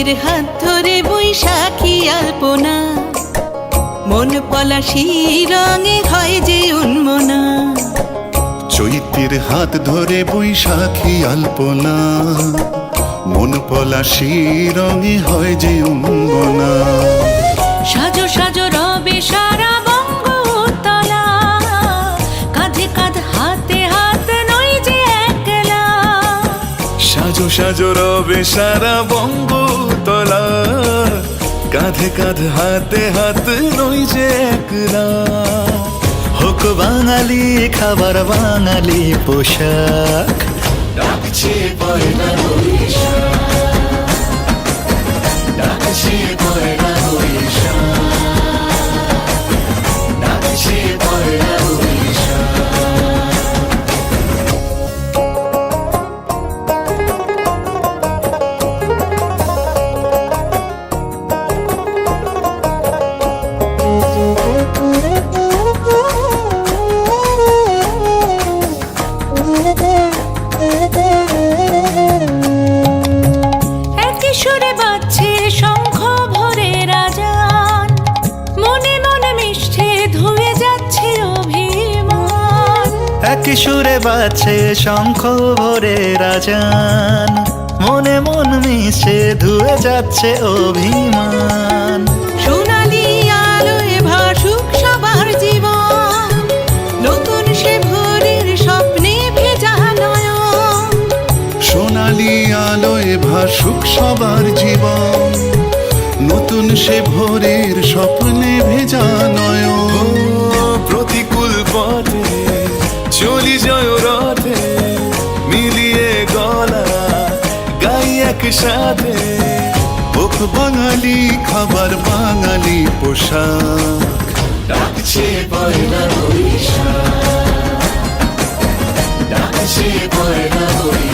চৈত্রের হাত ধরে বৈশাখী আলপনা, মন পলাশি রঙে হয় যে উন্মনা। চৈত্রের হাত ধরে বৈশাখী আলপনা, মন পলাশি রঙে হয় যে উন্মনা। সাজো সাজো রবে সারা বঙ্গতলা, কাঁধে কাঁধ হাতে হাত নই যে একলা। সাজো সাজো রবে সারা বঙ্গতলা, কাঁধে কাঁধ হাতে হাত নই যে একলা। হোক বাঙালি খাবার বাঙালি পোশাক, ডাকছে পয়লা বৈশাখ, ডাকছে পয়লা বৈশাখ, ডাকছে পয়লা বৈশাখ। একই সুরে বাজছে শঙ্খ ভরে রাজান, মনে মনে মিশছে ধুয়ে যাচ্ছে অভিমান। একই সুরে বাজছে শঙ্খ ভরে রাজান, মনে মন মিশে ধুয়ে যাচ্ছে অভিমান। সোনালি আলোয় ভাসুক সবার জীবন, নতুন সে ভোরের স্বপ্নে ভেজা নয়ন। সোনালি আলোয় ভাসুক সবার জীবন, নতুন সে ভোরের স্বপ্নে ভেজা নয়ন। প্রতিকূল পথে চলি জয় রথে, মিলিয়ে গলা গাই একসাথে। হোক বাঙালি খাবার বাঙালি পোশাক, ডাকছে পয়লা বৈশাখ, ডাকছে পয়লা বৈশাখ।